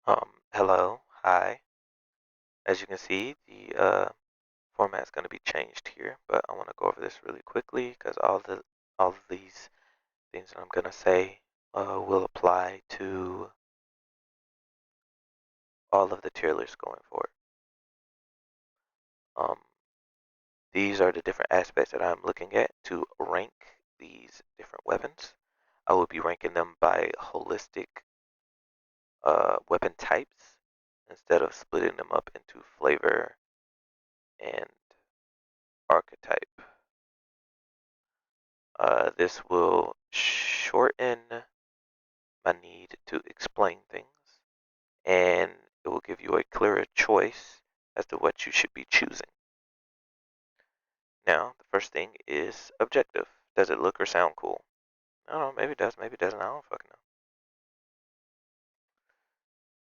Hello, hi. As you can see, the format is going to be changed here, but I want to go over this really quickly because all of these things that I'm going to say will apply to all of the tier lists going forward. Um, these are the different aspects that I'm looking at to rank these different weapons. I will be ranking them by holistic weapon types instead of splitting them up into flavor and archetype. This will shorten my need to explain things, and it will give you a clearer choice as to what you should be choosing. Now, the first thing is objective. Does it look or sound cool? I don't know, maybe it does, maybe it doesn't, I don't fucking know.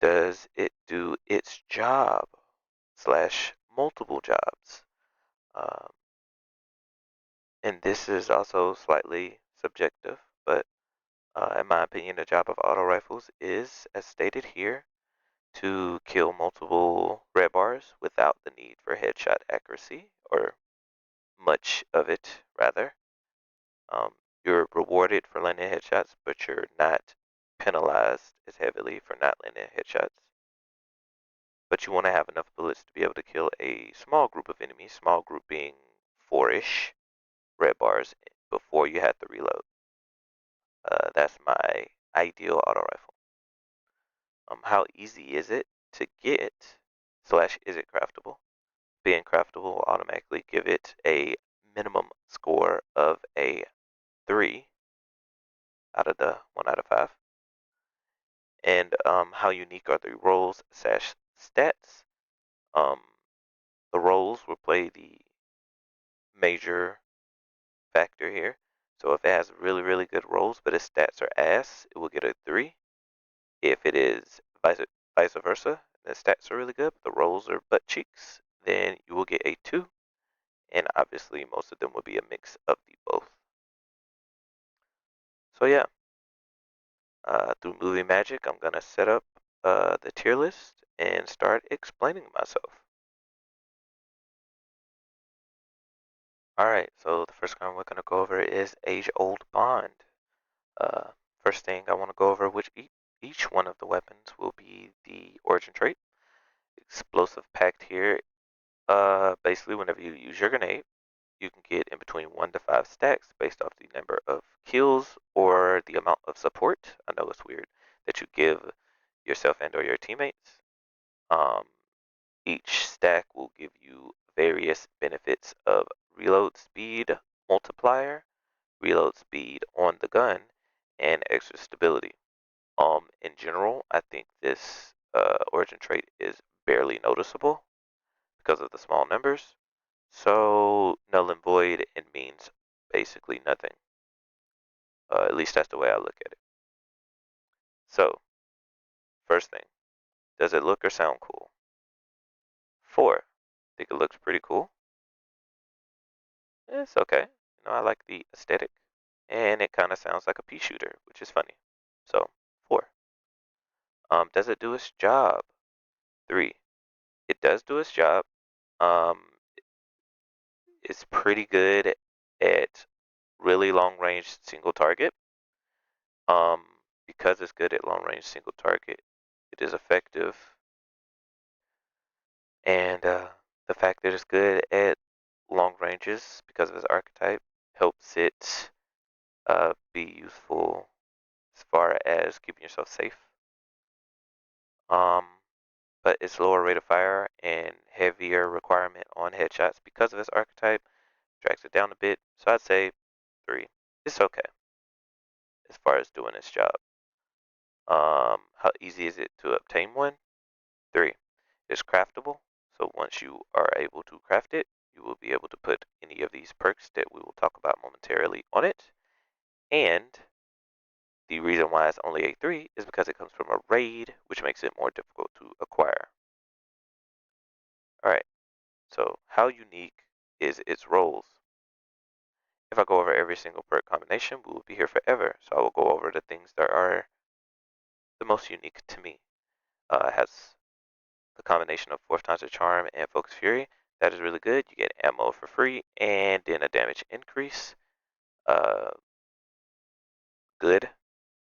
Does it do its job slash multiple jobs? Um, and this is also slightly subjective, but in my opinion, the job of auto rifles is, as stated here, to kill multiple red bars without the need for headshot accuracy, or much of it, rather. Um, you're rewarded for landing headshots, but you're not penalized as heavily for not landing headshots. But you want to have enough bullets to be able to kill a small group of enemies, small group being four-ish red bars before you have to reload. That's my ideal auto rifle. How easy is it to get, slash is it craftable? Being craftable will automatically give it a minimum score of a 3 out of the 1 out of 5. And how unique are the roles slash stats? Um, the roles will play the major factor here. So if it has really, really good rolls, but its stats are ass, it will get a 3. If it is vice versa, the stats are really good, but the rolls are butt cheeks, then you will get a 2. And obviously, most of them will be a mix of the both. So yeah, through movie magic, I'm gonna set up the tier list and start explaining myself. Alright, so the first one we're gonna go over is Age-Old Bond. Uh, First thing I want to go over which each one of the weapons will be the origin trait. Explosive Pact here. Basically, whenever you use your grenade, you can get in between 1 to 5 stacks based off the number of kills or the amount of support. I know it's weird that you give yourself and or your teammates. Um, each stack will give you various benefits of reload speed multiplier, reload speed on the gun, and extra stability. In general, I think this origin trait is barely noticeable because of the small numbers. So null and void, it means basically nothing. At least that's the way I look at it. So, first thing, does it look or sound cool? 4. Think it looks pretty cool. It's okay. I like the aesthetic. And it kind of sounds like a pea shooter, which is funny. So, 4. Does it do its job? 3. It does do its job. Um, it's pretty good at really long range single target. Um, because it's good at long range single target, it is effective. And the fact that it's good at long ranges because of its archetype helps it be useful as far as keeping yourself safe. Um, but its lower rate of fire and heavier requirement on headshots because of its archetype drags it down a bit. So I'd say 3. It's okay as far as doing its job. How easy is it to obtain one? 3. It's craftable. So once you are able to craft it, you will be able to put any of these perks that we will talk about momentarily on it. And the reason why it's only a 3 is because it comes from a raid, which makes it more difficult to acquire. Alright, so how unique is its roles? If I go over every single perk combination, we will be here forever. So I will go over the things that are the most unique to me. It combination of Fourth Time's a Charm and Focus Fury. That is really good. You get ammo for free and then a damage increase. Uh, good.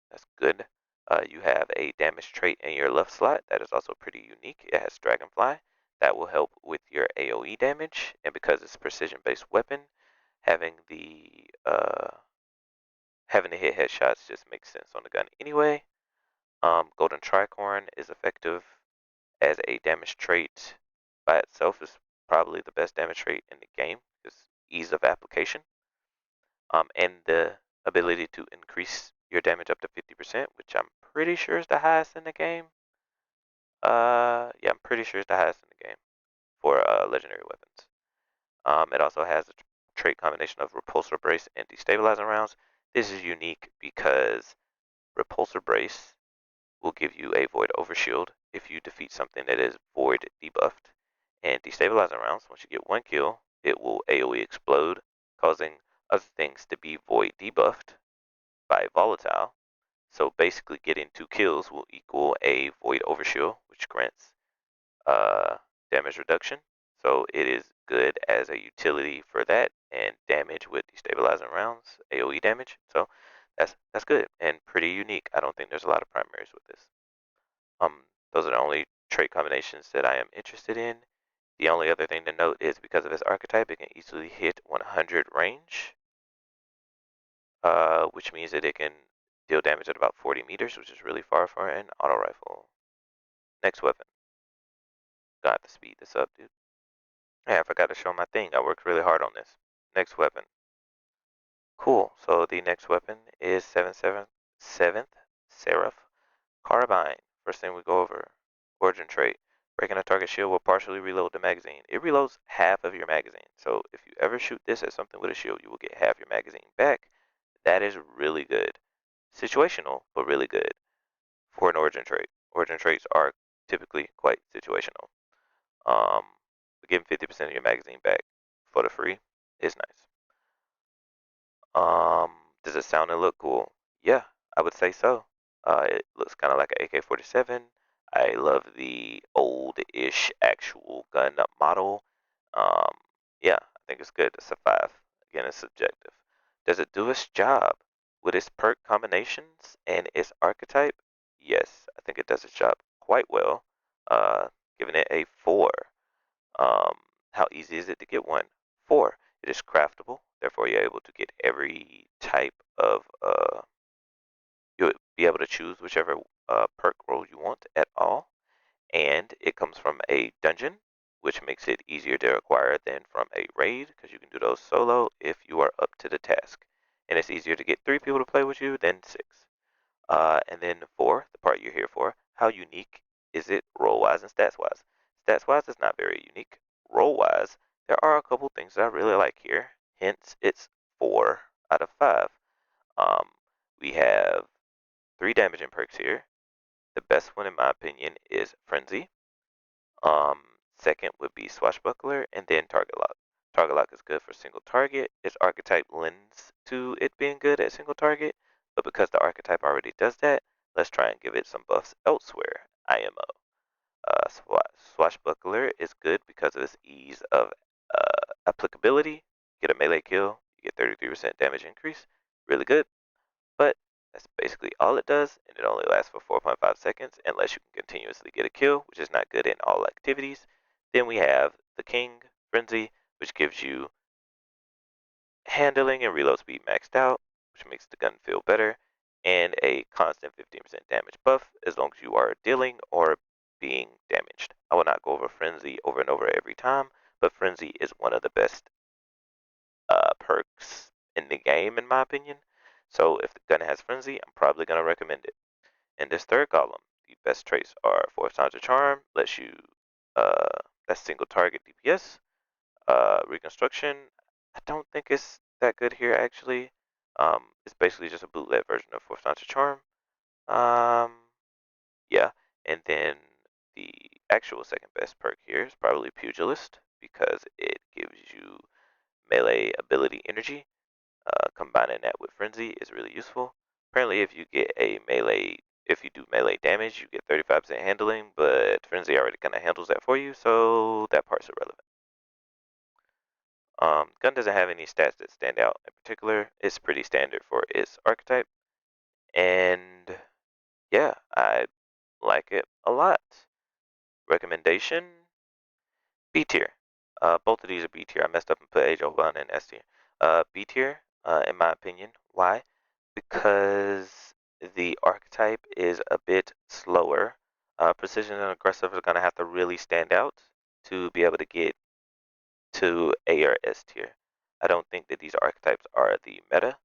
That's good. You have a damage trait in your left slot that is also pretty unique. It has Dragonfly. That will help with your AoE damage, and because it's a precision-based weapon, having the having to hit headshots just makes sense on the gun anyway. Golden Tricorn is effective as a damage trait by itself. Is probably the best damage trait in the game. It's ease of application. And the ability to increase your damage up to 50%, which I'm pretty sure is the highest in the game. Yeah, I'm pretty sure it's the highest in the game for legendary weapons. It also has a trait combination of Repulsor Brace and Destabilizing Rounds. This is unique because Repulsor Brace will give you a Void Overshield if you defeat something that is Void debuffed. And Destabilizing Rounds, once you get one kill, it will AoE explode, causing other things to be Void debuffed by Volatile. So basically getting 2 kills will equal a Void Overshield, which grants uh, damage reduction. So it is good as a utility for that and damage with Destabilizing Rounds, AoE damage. So that's good and pretty unique. I don't think there's a lot of primaries with this. Those are the only trait combinations that I am interested in. The only other thing to note is because of its archetype, it can easily hit 100 range, which means that it can deal damage at about 40 meters, which is really far for an auto rifle. Next weapon. Got to speed this up, dude. Yeah, I forgot to show my thing. I worked really hard on this. Next weapon. Cool. So the next weapon is 7th Seraph Carbine. First thing we go over. Origin trait. Breaking a target shield will partially reload the magazine. It reloads half of your magazine. So if you ever shoot this at something with a shield, you will get half your magazine back. That is really good. Situational, but really good for an origin trait. Origin traits are typically quite situational. Um, Getting 50% of your magazine back for the free is nice. Does it sound and look cool? Yeah, I would say so. It looks kind of like an AK-47. I love the old-ish actual gun model. Um, yeah, I think it's good. It's a 5. Again, it's subjective. Does it do its job with its perk combinations and its archetype? Yes, I think it does its job quite well. Giving it a 4. Um, how easy is it to get one? 4. It is craftable, therefore you're able to get every type of you'll be able to choose whichever perk role you want at all. And it comes from a dungeon, which makes it easier to acquire than from a raid, because you can do those solo if you are up to the task. And it's easier to get 3 people to play with you than 6. And then 4, the part you're here for, how unique is it role-wise and stats-wise? Stats-wise, it's not very unique. Role-wise, there are a couple things that I really like here. Hence, it's 4 out of 5. Um, we have 3 damaging perks here. The best one, in my opinion, is Frenzy. Second would be Swashbuckler, and then Target Lock. Target Lock is good for single target. Its archetype lends to it being good at single target, but because the archetype already does that, let's try and give it some buffs elsewhere. IMO. Swashbuckler is good because of its ease of applicability. Get a melee kill, you get 33% damage increase. Really good, but that's basically all it does, and it only lasts for 4.5 seconds unless you can continuously get a kill, which is not good in all activities. Then we have the King Frenzy, which gives you handling and reload speed maxed out, which makes the gun feel better, and a constant 15% damage buff as long as you are dealing or being damaged. I will not go over Frenzy over and over every time, but Frenzy is one of the best perks in the game, in my opinion. So if the gun has Frenzy, I'm probably going to recommend it. In this third column, the best traits are Fourth Time's a Charm, lets you, that's single target DPS. Reconstruction, I don't think it's that good here actually. It's basically just a bootleg version of Fourth Time's a Charm. Um, yeah, and then the actual second best perk here is probably Pugilist because it gives you melee ability energy. Combining that with Frenzy is really useful. Apparently, if you get a melee If you do melee damage, you get 35% handling, but Frenzy already kind of handles that for you, so that part's irrelevant. Gun doesn't have any stats that stand out in particular. It's pretty standard for its archetype, and yeah, I like it a lot. Recommendation: B tier. Both of these are B tier. I messed up and put Age of One in S tier. B tier, in my opinion. Why? Because the archetype is a bit slower. Precision and aggressive are going to have to really stand out to be able to get to A or S tier. I don't think that these archetypes are the meta,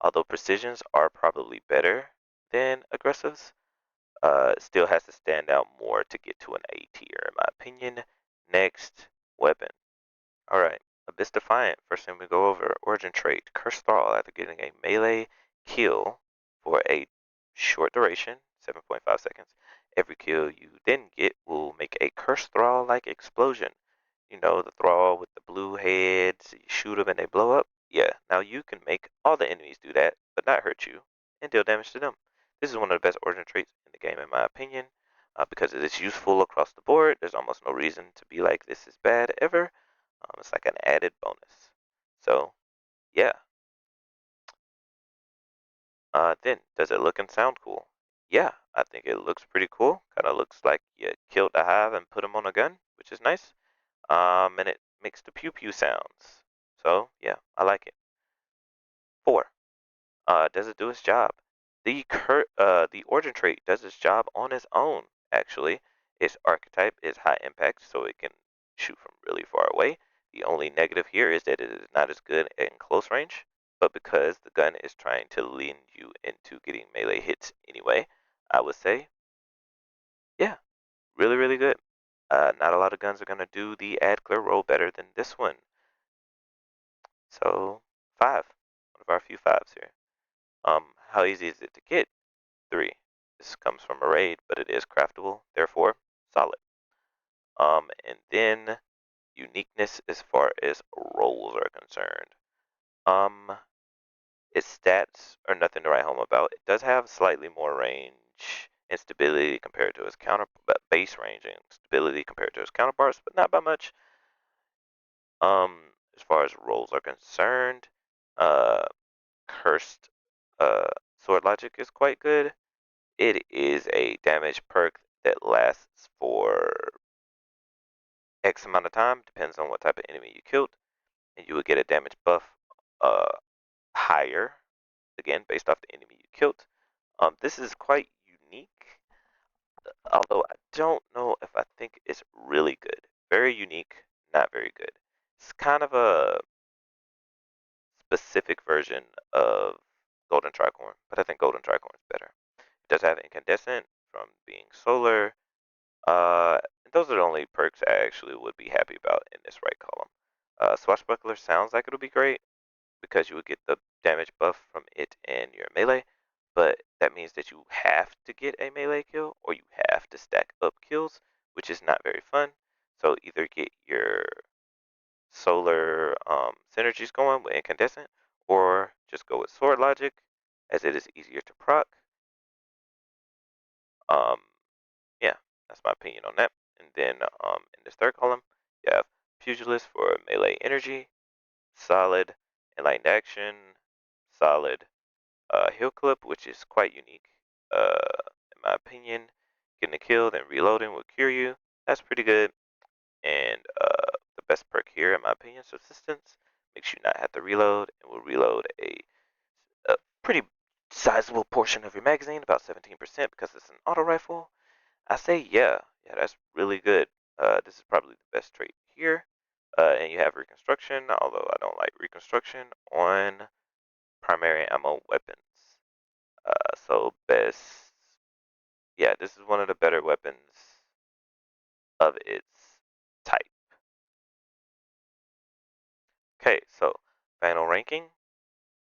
although precisions are probably better than aggressives. Still has to stand out more to get to an A tier, in my opinion. Next, weapon. Alright, Abyss Defiant. First thing we go over, origin trait. Curse Thrall. After getting a melee kill for a short duration, 7.5 seconds, every kill you then get will make a Curse Thrall-like explosion. You know, the Thrall with the blue heads, you shoot them and they blow up? Yeah, now you can make all the enemies do that, but not hurt you, and deal damage to them. This is one of the best origin traits in the game, in my opinion, because it is useful across the board. There's almost no reason to be like, this is bad ever. It's like an added bonus. So, yeah. Then, does it look and sound cool? Yeah, I think it looks pretty cool. Kind of looks like you killed a hive and put them on a gun, which is nice. And it makes the pew pew sounds. So, yeah, I like it. 4. Does it do its job? The origin trait does its job on its own, actually. Its archetype is high impact, so it can shoot from really far away. The only negative here is that it is not as good in close range, but because the gun is trying to lean you into getting melee hits anyway, I would say, yeah, really, really good. Not a lot of guns are going to do the add clear roll better than this one. So, 5. One of our few fives here. How easy is it to get? 3. This comes from a raid, but it is craftable, therefore solid. And then uniqueness as far as rolls are concerned. Um, its stats are nothing to write home about. It does have slightly more range and stability compared to its counter, base range and stability compared to its counterparts, but not by much. As far as rolls are concerned, uh, cursed sword logic is quite good. It is a damage perk that lasts for X amount of time, depends on what type of enemy you killed, and you would get a damage buff higher, again, based off the enemy you killed. This is quite unique, although I don't know if I think it's really good. Very unique, not very good. It's kind of a specific version of Golden Tricorn, but I think Golden Tricorn is better. It does have Incandescent from being solar. Those are the only perks I actually would be happy about in this right column. Swashbuckler sounds like it'll be great because you would get the damage buff from it and your melee, but that means that you have to get a melee kill or you have to stack up kills, which is not very fun. So either get your solar synergies going with Incandescent or just go with Sword Logic as it is easier to proc. Um, yeah, that's my opinion on that. And then in this third column, you have Pugilist for melee energy, solid enlightened action, solid heal clip, which is quite unique. In my opinion, getting a kill then reloading will cure you. That's pretty good. And the best perk here, in my opinion, subsistence, makes you not have to reload and will reload a pretty sizable portion of your magazine, about 17%, because it's an auto rifle. I say yeah, that's really good. This is probably the best trait here. And you have reconstruction, although I don't like reconstruction on primary ammo weapons. So best, yeah, this is one of the better weapons of its type. Okay, so final ranking,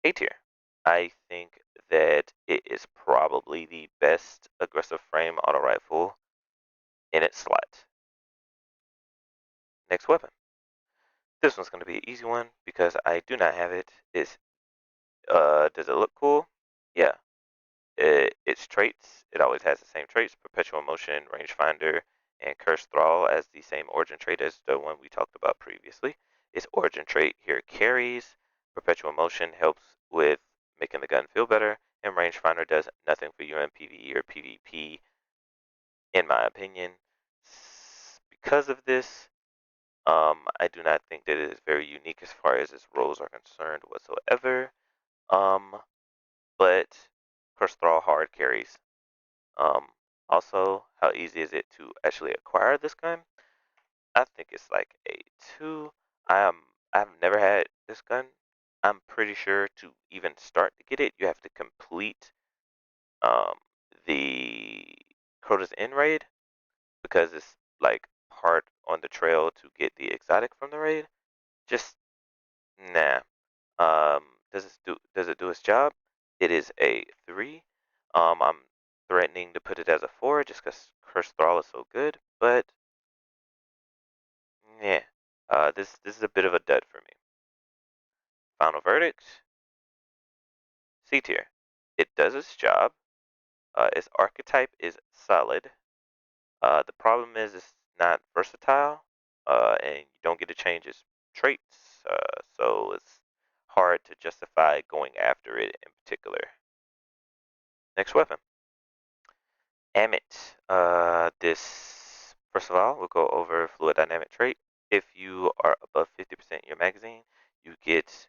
A tier. I think that it is probably the best aggressive frame auto rifle in its slot. Next weapon. This one's going to be an easy one because I do not have it. Does it look cool? Yeah. its traits, it always has the same traits: perpetual motion, rangefinder, and curse thrall as the same origin trait as the one we talked about previously. Its origin trait here carries. Perpetual motion helps with making the gun feel better, and rangefinder does nothing for you in PvE or PvP, in my opinion. Because of this, I do not think that it is very unique as far as its roles are concerned whatsoever. Um, but Curse Thrall hard carries. Um, Also, how easy is it to actually acquire this gun? I think it's like a two. I've never had this gun. I'm pretty sure to even start to get it, you have to complete um, the Crota's End raid, because it's like part on the trail to get the exotic from the raid. Just nah. Does it do its job? It is a three. I'm threatening to put it as a four just because Curse Thrall is so good, but yeah, this is a bit of a dud for me. Final verdict: C tier. It does its job. Its archetype is solid. The problem is it's not versatile, and you don't get to change its traits, so it's hard to justify going after it in particular. Next weapon. Amit. This, first of all, we'll go over fluid dynamic trait. If you are above 50% in your magazine, you get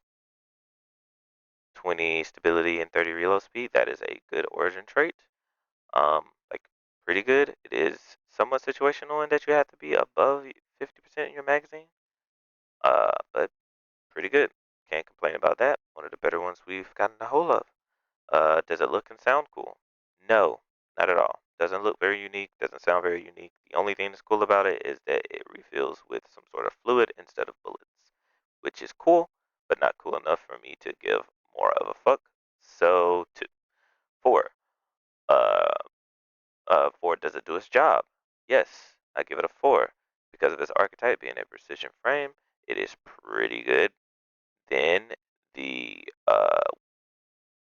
20 stability and 30 reload speed. That is a good origin trait. Like pretty good. It is somewhat situational in that you have to be above 50% in your magazine. But pretty good. Can't complain about that. One of the better ones we've gotten a hold of. Does it look and sound cool? No, not at all. Doesn't look very unique, doesn't sound very unique. The only thing that's cool about it is that it refills with some sort of fluid instead of bullets, which is cool, but not cool enough for me to give more of a fuck. So, two. Four. Uh, Four, does it do its job? Yes, I give it a four. Because of its archetype being a precision frame, it is pretty good. Then the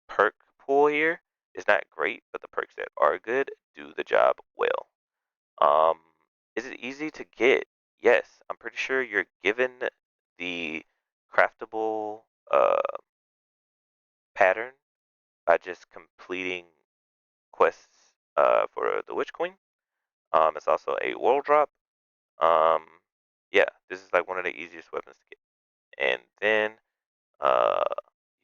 perk pool here is not great, but the perks that are good do the job well. Um, is it easy to get? Yes, I'm pretty sure you're given the craftable pattern by just completing quests for the Witch Queen. It's also a world drop. Um, yeah, this is like one of the easiest weapons to get. And then uh,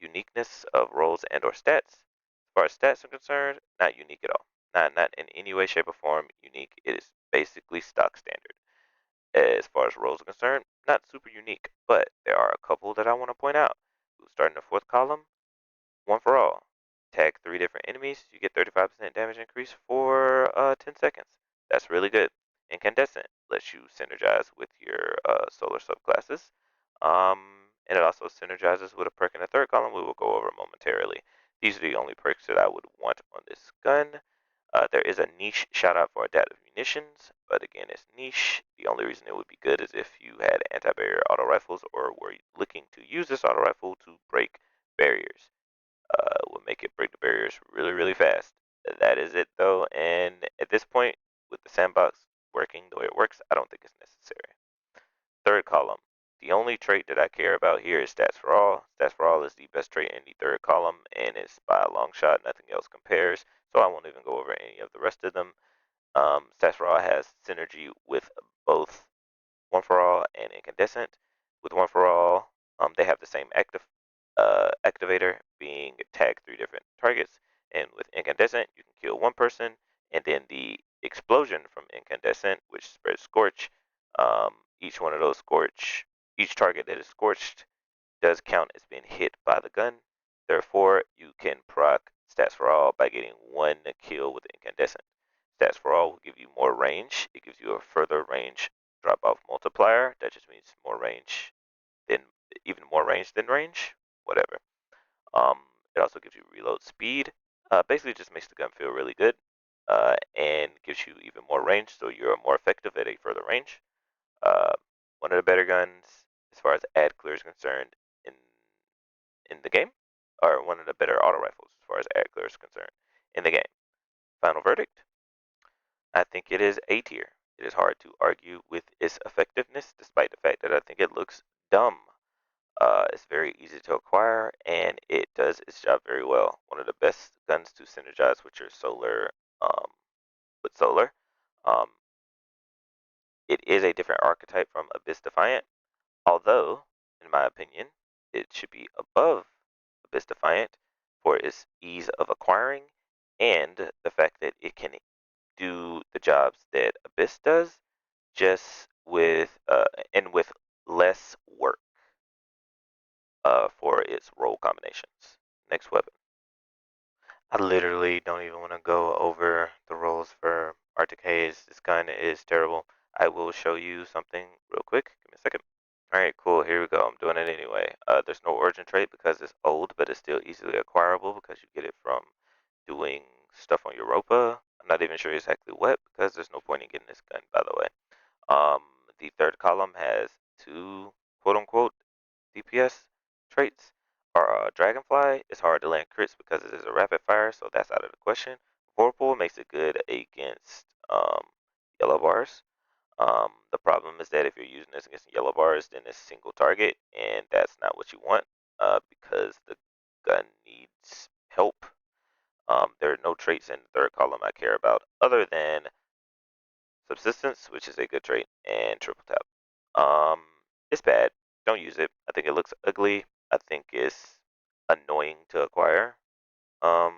uniqueness of roles and or stats. As far as stats are concerned, not unique at all. Not in any way, shape, or form unique. It is basically stock standard. As far as roles are concerned, not super unique, but there are a couple that I want to point out. Starting the fourth column, one for all. Tag 3 different enemies, you get 35% damage increase for 10 seconds. That's really good. Incandescent lets you synergize with your solar subclasses. And it also synergizes with a perk in the third column we will go over momentarily. These are the only perks that I would want on this gun. There is a niche shout out for adaptive munitions, but again, it's niche. The only reason it would be good is if you had anti-barrier auto rifles or were looking to use this auto rifle to break barriers. Will make it break the barriers really, really fast. That is it though, and at this point, with the sandbox working the way it works, I don't think it's necessary. Third column. The only trait that I care about here is Stats for All. Stats for All is the best trait in the third column, and it's by a long shot. Nothing else compares, so I won't even go over any of the rest of them. Stats for All has synergy with both One for All and Incandescent. With One for All, they have the same activator, being tag 3 different targets. And with Incandescent, you can kill one person, and then the explosion from Incandescent, which spreads Scorch, each one of those each target that is scorched does count as being hit by the gun. Therefore, you can proc Stats for All by getting one kill with Incandescent. Stats for All will give you more range. It gives you a further range drop off multiplier. That just means more range than even more range than range. Whatever. Um, it also gives you reload speed. Basically, just makes the gun feel really good, and gives you even more range, so you're more effective at a further range. Uh, One of the better guns as far as ad clear is concerned in the game, or one of the better auto rifles as far as ad clear is concerned. in the game. Final verdict, I think it is A tier. It is hard to argue with its effectiveness, despite the fact that I think it looks dumb. It's very easy to acquire, and it does its job very well. One of the best guns to synergize with your solar, um, with solar. Um, it is a different archetype from Abyss Defiant, although, in my opinion, it should be above Abyss Defiant for its ease of acquiring and the fact that it can do the jobs that Abyss does, just with and with less work for its role combinations. Next weapon. I literally don't even want to go over the roles for Arctic Haze. This gun is terrible. I will show you something real quick. Give me a second. Alright, cool. Here we go. I'm doing it anyway. There's no origin trait because it's old, but it's still easily acquirable because you get it from doing stuff on Europa. I'm not even sure exactly what because there's no point in getting this gun, by the way. Um, the third column has two quote unquote DPS traits. Our Dragonfly is hard to land crits because it is a rapid fire, so that's out of the question. Vorpal makes it good against yellow bars. The problem is that if you're using this against yellow bars, then it's single target, and that's not what you want because the gun needs help. There are no traits in the third column I care about other than subsistence, which is a good trait, and triple tap. Um, it's bad. Don't use it. I think it looks ugly. I think it's annoying to acquire. Um,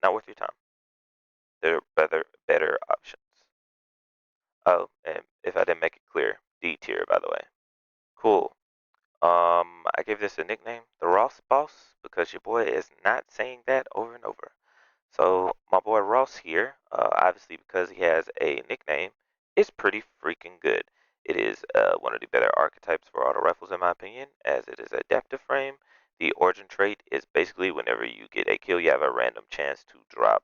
not worth your time. There are better options. Oh, and if I didn't make it clear, D tier, by the way. Cool. I gave this a nickname, the Ross Boss, because your boy is not saying that over and over. So my boy Ross here, obviously because he has a nickname, is pretty freaking good. It is one of the better archetypes for auto rifles in my opinion, as it is adaptive frame. The origin trait is basically whenever you get a kill, you have a random chance to drop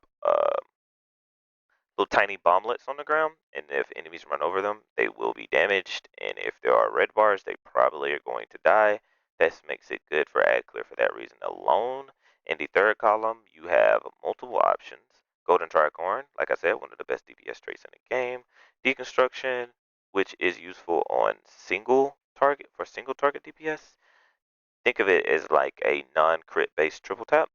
little tiny bomblets on the ground, and if enemies run over them, they will be damaged. And if there are red bars, they probably are going to die. This makes it good for ad clear for that reason alone. In the third column, you have multiple options. Golden Tricorn, like I said, one of the best DPS traits in the game. Deconstruction, which is useful on single target DPS. Think of it as like a non-crit based triple tap,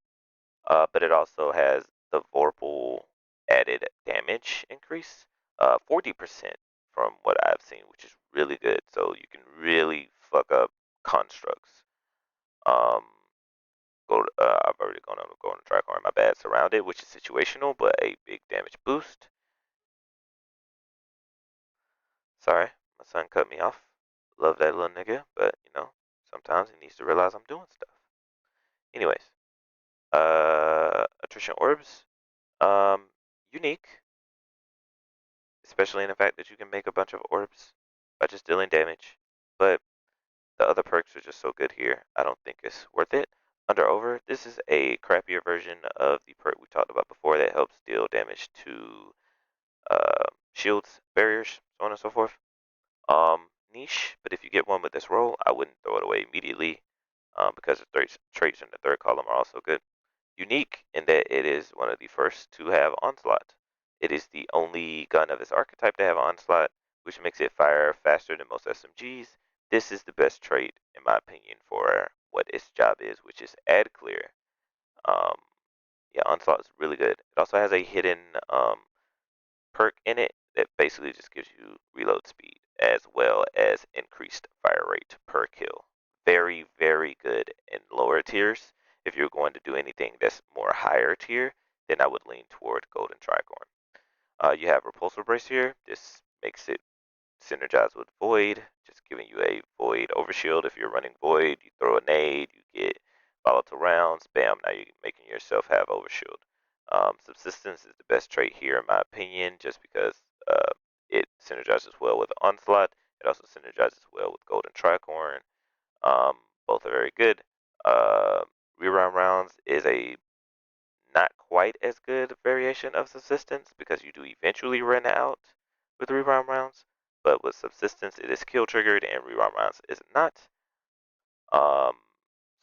but it also has the Vorpal added damage increase, 40% from what I've seen, which is really good. So you can really fuck up constructs. Um, I've already gone on going to Tricorn, my bad, surrounded, which is situational, but a big damage boost. Sorry, my son cut me off. Love that little nigga, but you know, sometimes he needs to realize I'm doing stuff. Anyways, attrition orbs, um, unique, especially in the fact that you can make a bunch of orbs by just dealing damage. But the other perks are just so good here, I don't think it's worth it. Under over, this is a crappier version of the perk we talked about before that helps deal damage to shields, barriers, so on and so forth. Niche, but if you get one with this role, I wouldn't throw it away immediately because the traits in the third column are also good. Unique in that it is one of the first to have Onslaught. It is the only gun of its archetype to have Onslaught, which makes it fire faster than most SMGs. This is the best trait, in my opinion, for what its job is, which is ad clear. Um, yeah, Onslaught is really good. It also has a hidden perk in it that basically just gives you reload speed as well as increased fire rate per kill. Very, very good in lower tiers. If you're going to do anything that's more higher tier, then I would lean toward Golden Tricorn. You have Repulsor Brace here. This makes it synergize with Void, just giving you a Void overshield. If you're running Void, you throw a nade, you get volatile rounds, bam, now you're making yourself have overshield. Subsistence is the best trait here, in my opinion, just because it synergizes well with Onslaught. It also synergizes well with Golden Tricorn. Both are very good. Uh, Rerun rounds is a not quite as good variation of subsistence because you do eventually run out with rerun rounds, but with subsistence it is kill triggered and rerun rounds is not. Um,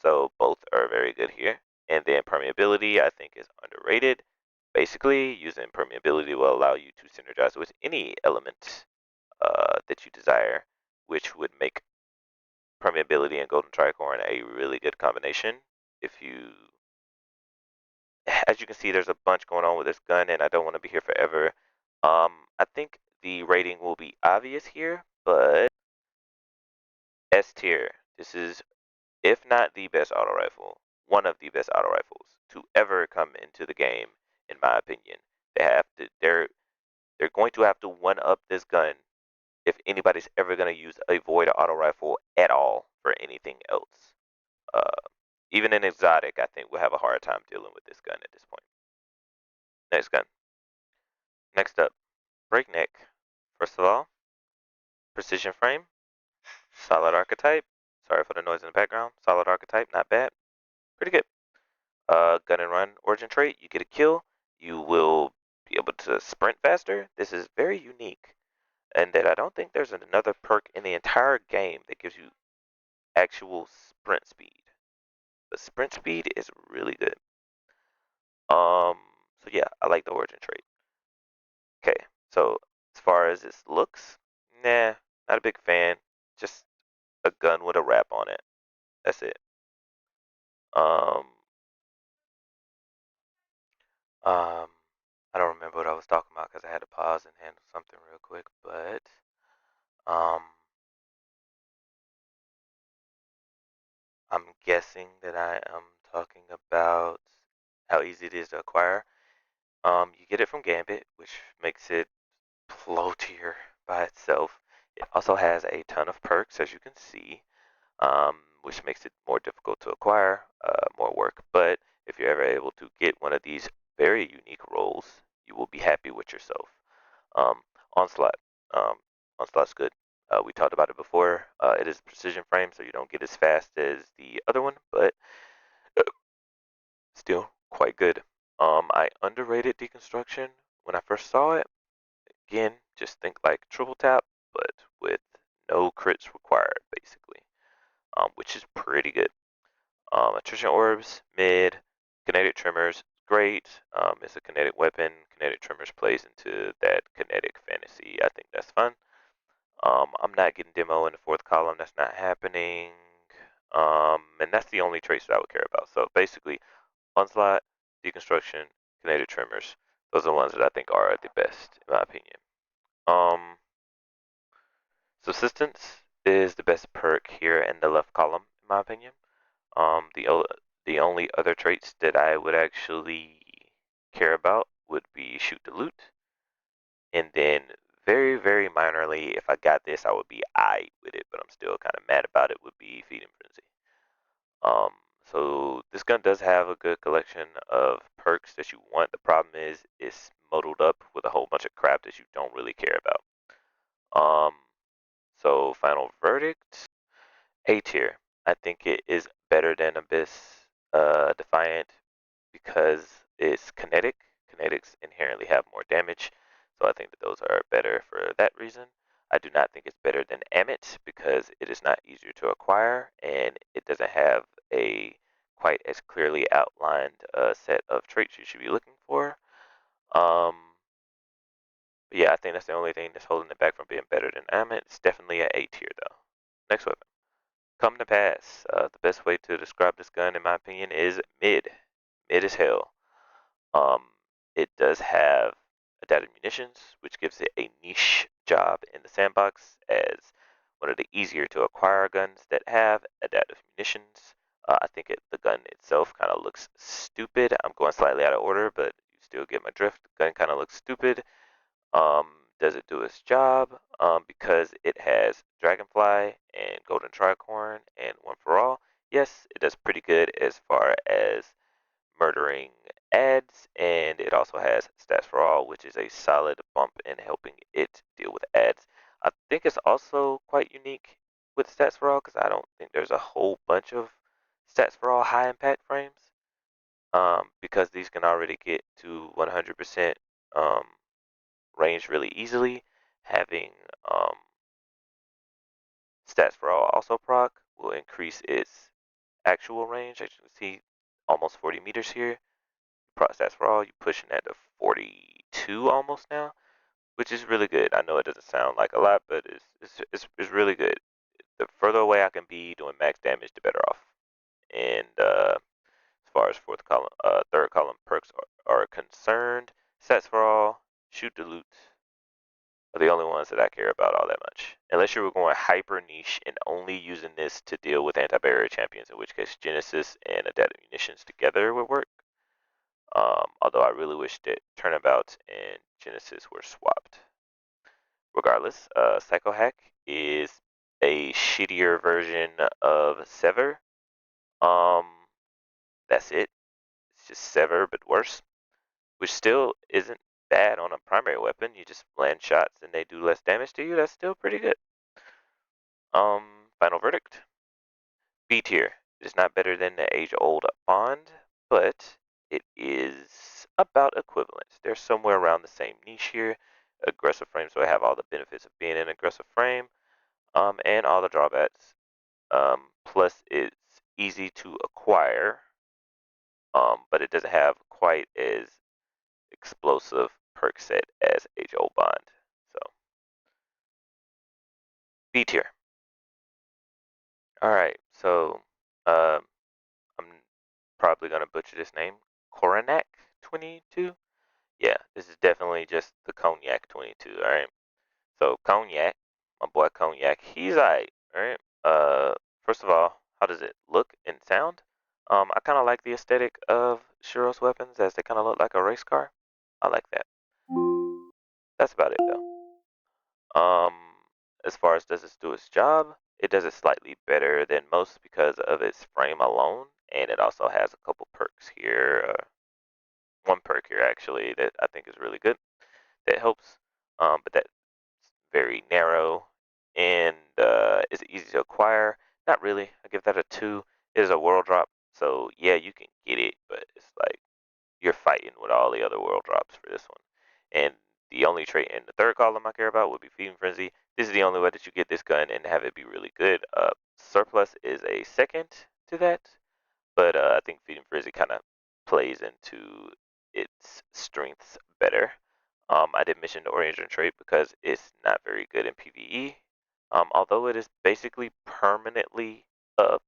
so both are very good here. And then permeability I think is underrated. Basically, using permeability will allow you to synergize with any element that you desire, which would make permeability and golden tricorn a really good combination. If you, as you can see, there's a bunch going on with this gun, and I don't want to be here forever. I think the rating will be obvious here, but S tier. This is, if not the best auto rifle, one of the best auto rifles to ever come into the game, in my opinion. They're going to have to one up this gun if anybody's ever going to use a void auto rifle at all for anything else. Uh, Even an exotic, I think, will have a hard time dealing with this gun at this point. Next gun. Next up, Breakneck. First of all, precision frame, solid archetype. Sorry for the noise in the background. Solid archetype, not bad. Pretty good. Gun and run origin trait. You get a kill, you will be able to sprint faster. This is very unique, and that I don't think there's another perk in the entire game that gives you actual sprint speed. The sprint speed is really good. So yeah, I like the origin trait. Okay, so as far as its looks, nah, not a big fan. Just a gun with a wrap on it. That's it. Um, um, I don't remember what I was talking about because I had to pause and handle something real quick, but um, I'm guessing that I am talking about how easy it is to acquire. You get it from Gambit, which makes it low tier by itself. It also has a ton of perks, as you can see, which makes it more difficult to acquire, more work. But if you're ever able to get one of these very unique roles, you will be happy with yourself. Um, Onslaught. Um, Onslaught's good. We talked about it before. It is precision frame, so you don't get as fast as the other one, but still quite good. I underrated deconstruction when I first saw it. Again, just think like triple tap, but with no crits required, basically, which is pretty good. Attrition orbs, mid, kinetic tremors, great. It's a kinetic weapon. Kinetic tremors plays into that kinetic fantasy. I think that's fun. I'm not getting demo in the fourth column. That's not happening. And that's the only traits that I would care about. So basically, onslaught, deconstruction, kinetic tremors. Those are the ones that I think are the best, in my opinion. Um, Subsistence is the best perk here in the left column, in my opinion. The only other traits that I would actually care about would be shoot to loot, and then very, very minorly, if I got this, I would be aight with it, but I'm still kind of mad about it, would be feeding frenzy. Um, so this gun does have a good collection of perks that you want. The problem is it's muddled up with a whole bunch of crap that you don't really care about. Um, so final verdict, A tier. I think it is better than Abyss Defiant because it's kinetic. Kinetics inherently have more damage, so I think that those are better for that reason. I do not think it's better than Amit because it is not easier to acquire and it doesn't have a quite as clearly outlined set of traits you should be looking for. Um, but yeah, I think that's the only thing that's holding it back from being better than Amit. It's definitely an A tier though. Next weapon. Come to pass. The best way to describe this gun, in my opinion, is mid. Mid as hell. Um, it does have adaptive munitions, which gives it a niche job in the sandbox as one of the easier to acquire guns that have adaptive munitions. I think the gun itself kind of looks stupid. I'm going slightly out of order, but you still get my drift. The gun kind of looks stupid. Um, does it do its job? Because it has Dragonfly and Golden Tricorn and One for All. Yes, it does pretty good as far as murdering ads, and it also has Stats for All, which is a solid bump in helping it deal with ads. I think it's also quite unique with Stats for All because I don't think there's a whole bunch of Stats for All high impact frames. Because these can already get to 100% range really easily. Having Stats for All also proc will increase its actual range. As you can see, almost 40 meters here. stats for all, you're pushing that to 42 almost now, which is really good. I know it doesn't sound like a lot, but it's really good. The further away I can be doing max damage, the better off. And as far as third column perks are concerned, stats for all, shoot dilute are the only ones that I care about all that much. Unless you were going hyper niche and only using this to deal with anti-barrier champions, in which case Genesis and Adaptive Munitions together would work. Although I really wish that Turnabout and Genesis were swapped. Regardless, Psycho Hack is a shittier version of Sever. Um, that's it. It's just Sever, but worse, which still isn't bad on a primary weapon. You just land shots and they do less damage to you. That's still pretty good. Final verdict. B tier. It is not better than the age-old Bond, but it is about equivalent. They're somewhere around the same niche here. Aggressive frame, so I have all the benefits of being an aggressive frame, and all the drawbacks. Plus, it's easy to acquire, but it doesn't have quite as explosive perk set as age-old Bond. So, B tier. All right, so I'm probably gonna butcher this name. Coronac 22. Yeah, this is definitely just the Cognac 22. All right. So Cognac, my boy Cognac, he's alright. All right. First of all, how does it look and sound? I kind of like the aesthetic of Shiro's weapons as they kind of look like a race car. I like that. That's about it though. As far as does it do its job, it does it slightly better than most because of its frame alone, and it also has a couple perks here. One perk here actually that I think is really good that helps, but that's very narrow and is it easy to acquire? Not really. I give that a 2. It is a world drop, so yeah, you can get it, but it's like you're fighting with all the other world drops for this one. And the only trait in the third column I care about would be Feeding Frenzy. This is the only way that you get this gun and have it be really good. Surplus is a second to that, but I think Feeding Frenzy kind of plays into its strengths better. I did mention the Origin trait because it's not very good in PvE. Although it is basically permanently up.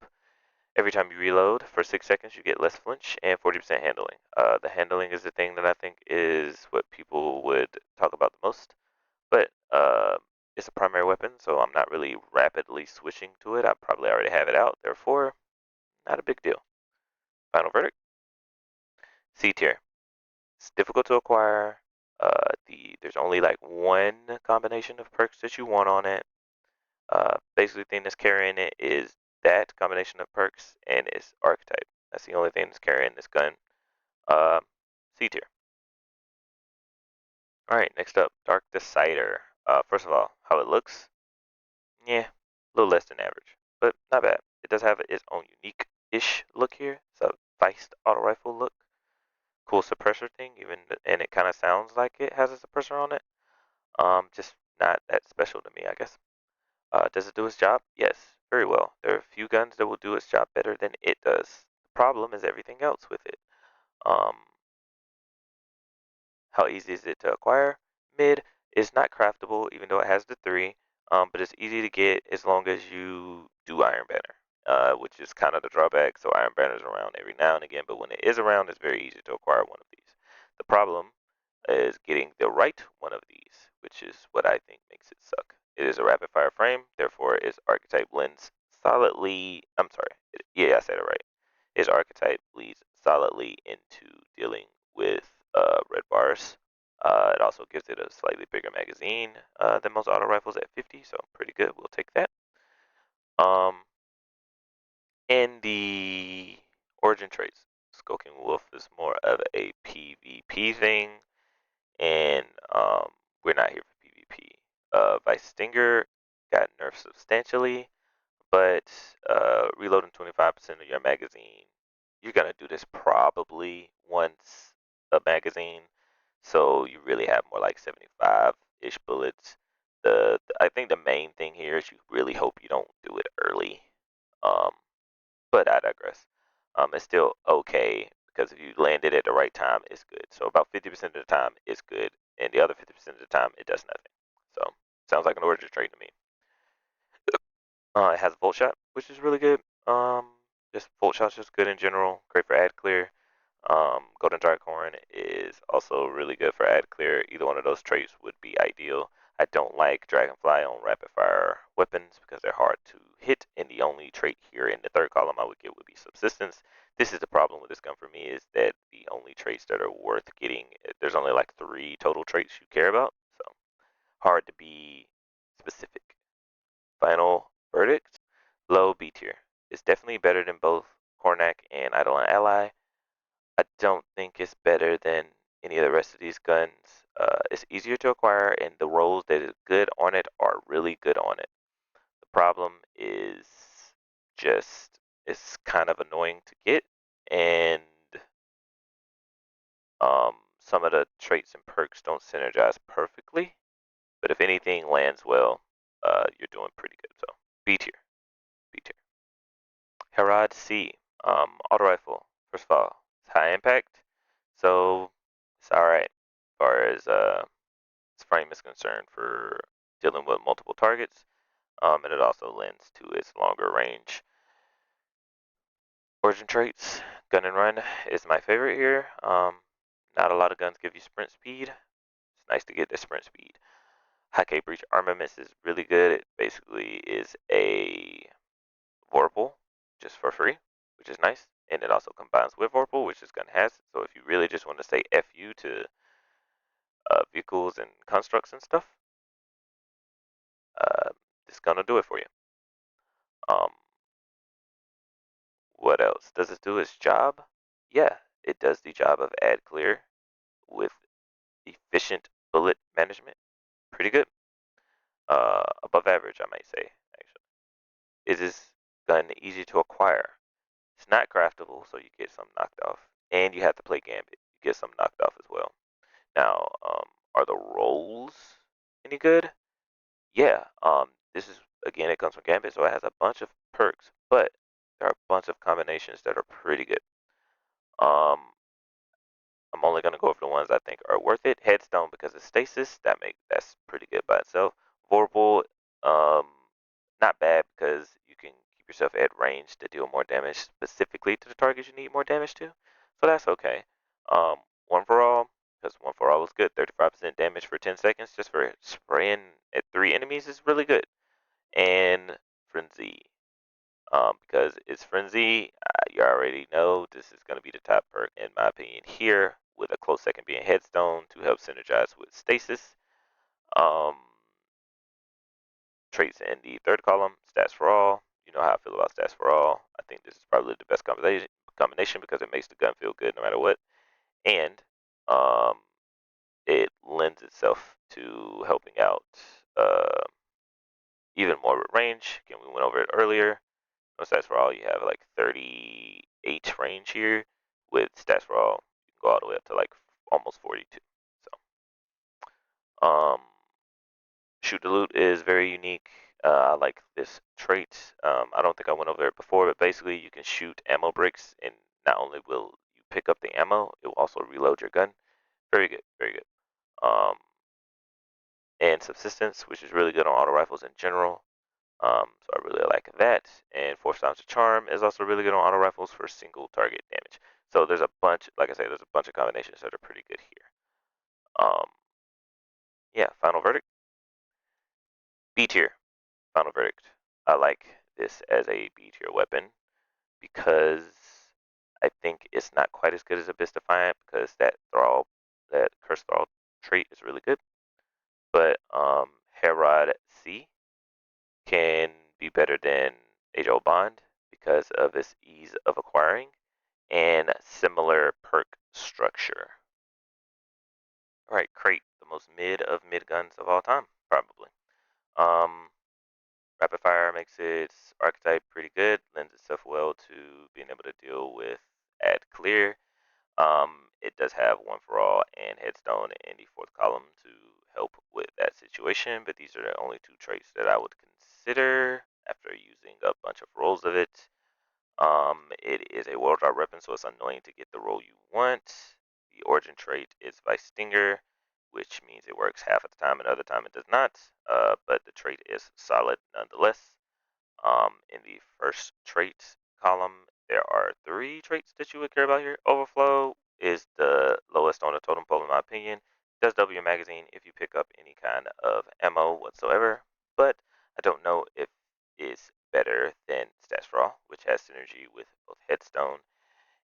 Every time you reload for 6 seconds, you get less flinch and 40% handling. The handling is the thing that I think is what people would talk about the most. But it's a primary weapon, so I'm not really rapidly switching to it. I probably already have it out, therefore, not a big deal. Final verdict, C tier. It's difficult to acquire. There's only like one combination of perks that you want on it. Basically, the thing that's carrying it is that combination of perks and its archetype. That's the only thing that's carrying this gun. Uh, C tier. All right, next up, Dark Decider. First of all, how it looks, yeah, a little less than average, but not bad. It does have its own unique-ish look here. It's a Feist auto rifle look. Cool suppressor thing, and it kind of sounds like it has a suppressor on it. Just not that special to me, I guess. Does it do its job? Yes, very well. There are a few guns that will do its job better than it does. The problem is everything else with it. Um, how easy is it to acquire? Mid is not craftable, even though it has the 3, but it's easy to get as long as you do Iron Banner, which is kind of the drawback. So Iron Banner is around every now and again, but when it is around, it's very easy to acquire one of these. The problem is getting the right one of these, which is what I think makes it suck. It is a rapid fire frame, therefore its archetype lends solidly. I'm sorry, yeah, I said it right. Its archetype leads solidly into dealing with red bars. It also gives it a slightly bigger magazine than most auto rifles at 50, so pretty good. We'll take that. Um, and the origin traits. Skulking Wolf is more of a PvP thing, and we're not here for PvP. Vice Stinger got nerfed substantially, but reloading 25% of your magazine, you're gonna do this probably once a magazine, so you really have more like 75-ish bullets. I think the main thing here is you really hope you don't do it early. Um, but I digress. It's still okay because if you land it at the right time, it's good. So about 50% of the time, it's good, and the other 50% of the time, it does nothing. So sounds like an origin trait to me. It has Volt Shot, which is really good. Just Volt Shot's just good in general. Great for ad clear. Golden Tricorn is also really good for ad clear. Either one of those traits would be ideal. I don't like Dragonfly on rapid fire weapons because they're hard to hit, and the only trait here in the third column I would get would be Subsistence. This is the problem with this gun for me, is that the only traits that are worth getting, there's only like 3 total traits you care about, so hard to be specific. Final verdict, low B tier. It's definitely better than both Cornac and Eidolon Ally. I don't think it's better than any of the rest of these guns. It's easier to acquire, and the rolls that is good on it are really good on it. The problem is just it's kind of annoying to get, and some of the traits and perks don't synergize perfectly. But if anything lands well, you're doing pretty good. So B tier, B tier. Herod C, auto rifle. First of all, it's high impact, so it's all right as far as its frame is concerned for dealing with multiple targets. And it also lends to its longer range. Origin traits, gun and run is my favorite here. Not a lot of guns give you sprint speed. It's nice to get the sprint speed. High K breach armaments is really good. It basically is a Vorpal just for free, which is nice. And it also combines with Vorpal, which this gun has. So if you really just want to say FU to vehicles and constructs and stuff, uh, this gun will do it for you. Um, what else? Does it do its job? Yeah, it does the job of ad clear with efficient bullet management. Pretty good. Above average, I might say, actually. Is this gun easy to acquire? It's not craftable, so you get some knocked off. And you have to play Gambit. You get some knocked off as well. Now, are the rolls any good? Yeah. This is, again, it comes from Gambit, so it has a bunch of perks, but there are a bunch of combinations that are pretty good. Um, I'm only gonna go over the ones I think are worth it. Headstone because of stasis, that's pretty good by itself. Vorpal, um, not bad because you can keep yourself at range to deal more damage specifically to the targets you need more damage to, so that's okay. One for all, because one for all is good. 35% damage for 10 seconds just for spraying at 3 enemies is really good. And Frenzy, because it's Frenzy, you already know this is going to be the top perk in my opinion here, with a close second being Headstone to help synergize with Stasis. Um, Traits in the third column, Stats for All. You know how I feel about Stats for All. I think this is probably the best combination because it makes the gun feel good no matter what. And um, it lends itself to helping out uh, even more with range. Again, we went over it earlier. No Stats for All, you have like 38 range here. With Stats for All, you can go all the way up to like almost 42. So, Shoot to Loot is very unique. I like this trait. I don't think I went over it before, but basically you can shoot ammo bricks, and not only will you pick up the ammo, it will also reload your gun. Very good, very good. Um, and Subsistence, which is really good on auto rifles in general. So I really like that. And Force Times the Charm is also really good on auto rifles for single target damage. So there's a bunch, like I say, there's a bunch of combinations that are pretty good here. Um, yeah, final verdict, B tier. Final verdict. I like this as a B tier weapon because I think it's not quite as good as Abyss Defiant because that Curse Thrall trait is really good. But Herod C can be better than Age Old Bond because of its ease of acquiring and similar perk structure. All right, Crate, the most mid of mid guns of all time, probably. Um, Rapid Fire makes its archetype pretty good, lends itself well to being able to deal with Ad Clear. It does have One for All and Headstone in the fourth column to help with that situation, but these are the only 2 traits that I would consider after using a bunch of rolls of it. It is a world art weapon, so it's annoying to get the roll you want. The origin trait is Vice Stinger, which means it works half of the time and other time it does not. But the trait is solid nonetheless. In the first trait column, there are three traits that you would care about here. Overflow is the lowest on the totem pole, in my opinion. It does double your magazine if you pick up any kind of ammo whatsoever, but I don't know if it's better than Stats for All, which has synergy with both Headstone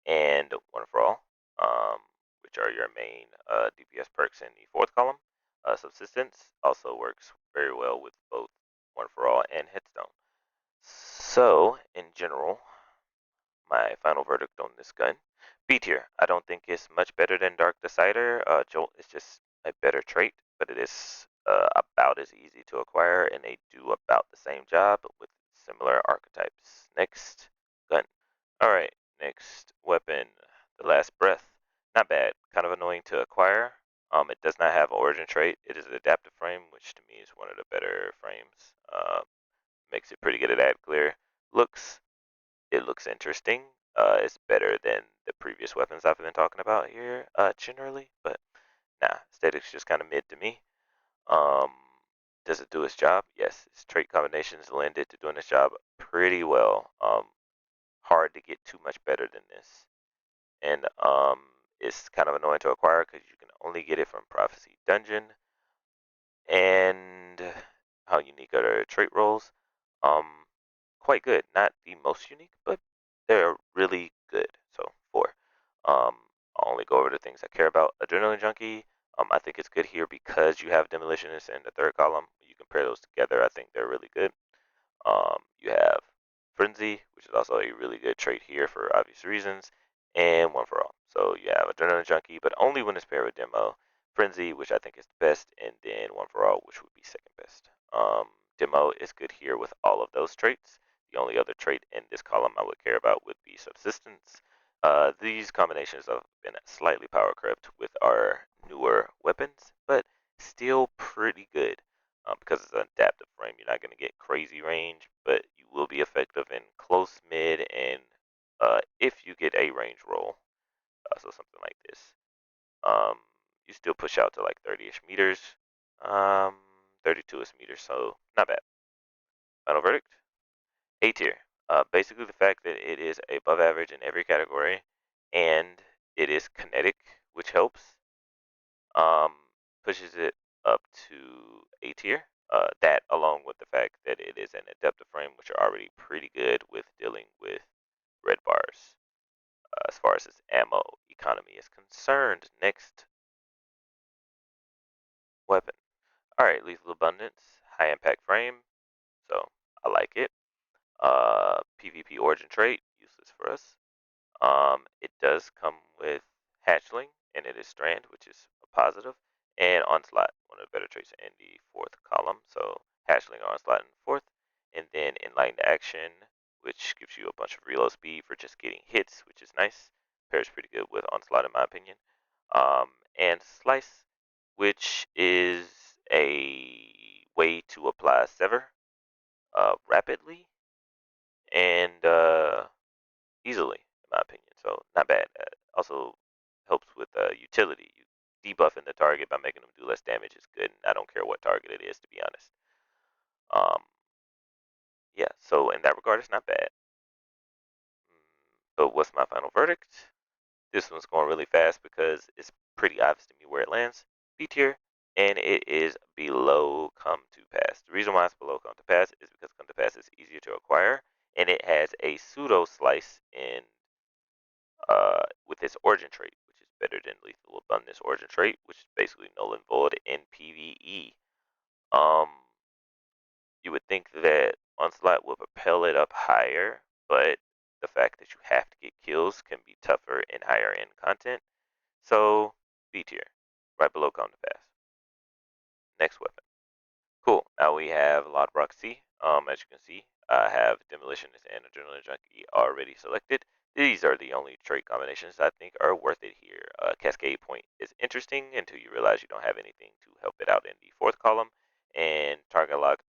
and One for All, which are your main DPS perks in the fourth column. Subsistence also works very well with both One for All and Headstone. So, in general, my final verdict on this gun, B tier. I don't think it's much better than Dark Decider. Jolt is just a better trait, but it is about as easy to acquire, and they do about the same job with similar archetypes. Next gun. Alright, next weapon. The Last Breath. Not bad. Kind of annoying to acquire. It does not have origin trait. It is an adaptive frame, which to me is one of the better frames. Makes it pretty good at ad clear. Looks, it looks interesting. It's better than the previous weapons I've been talking about here, generally, but nah, aesthetics just kind of mid to me. Um, does it do its job? Yes, its trait combinations lend it to doing its job pretty well. Hard to get too much better than this, and it's kind of annoying to acquire because you can only get it from Prophecy Dungeon. And how unique are their trait rolls? Um, Quite good. Not the most unique, but they're really good. So 4. I'll only go over the things I care about. Adrenaline Junkie. I think it's good here because you have Demolitionist in the third column. You compare those together, I think they're really good. You have Frenzy, which is also a really good trait here for obvious reasons, and One for All. So you have Adrenaline Junkie, but only when it's paired with Demo. Frenzy, which I think is the best, and then One for All, which would be second best. Demo is good here with all of those traits. The only other trait in this column I would care about would be Subsistence. These combinations have been slightly power crept with our newer weapons, but still pretty good. Because it's an adaptive frame, you're not going to get crazy range, but you will be effective in close, mid, and if you get a range roll, so something like this, um, you still push out to like 30-ish meters, 32-ish meters, so not bad. Final verdict, A tier. Basically the fact that it is above average in every category, and it is kinetic, which helps. um, Pushes it up to A tier. That, along with the fact that it is an adaptive frame, which are already pretty good with dealing with red bars as far as its ammo economy is concerned. Next weapon. Alright, Lethal Abundance, high impact frame, so I like it. PvP origin trait, useless for us. It does come with Hatchling, and it is Strand, which is a positive, and Onslaught, one of the better traits in the fourth column. So Hatchling, Onslaught in fourth, and then Enlightened Action, which gives you a bunch of reload speed for just getting hits, which is nice. Pairs pretty good with Onslaught in my opinion. And Slice, which is a way to apply Sever rapidly and easily, in my opinion. So not bad. Also helps with utility. You debuffing the target by making them do less damage is good. And I don't care what target it is, to be honest. Um, yeah. So in that regard, it's not bad. But what's my final verdict? This one's going really fast because it's pretty obvious to me where it lands. B tier, and it is below Come to Pass. The reason why it's below Come to Pass is because Come to Pass is easier to acquire, and it has a pseudo slice in with its origin trait, which is better than Lethal Abundance origin trait, which is basically null and void in PvE. Um, you would think that Onslaught will propel it up higher, but the fact that you have to get kills can be tougher in higher end content. So B tier, right below Come to Pass. Next weapon. Cool. Now we have Lodbrok C. As you can see, I have Demolitionist and Adrenaline Junkie already selected. These are the only trait combinations I think are worth it here. Cascade Point is interesting until you realize you don't have anything to help it out in the fourth column, and Target Lock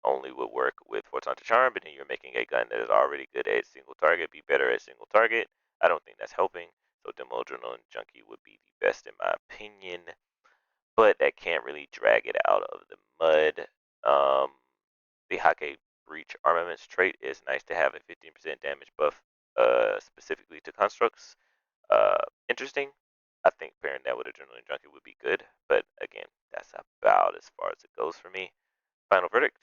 only would work with Photon to Charm, but then you're making a gun that is already good at single target be better at single target. I don't think that's helping. So Demo Adrenaline Junkie would be the best in my opinion, but that can't really drag it out of the mud. Um, the Hake Breach Armaments trait is nice to have a 15% damage buff specifically to constructs. Interesting. I think pairing that with Adrenaline Junkie would be good, but again, that's about as far as it goes for me. Final verdict,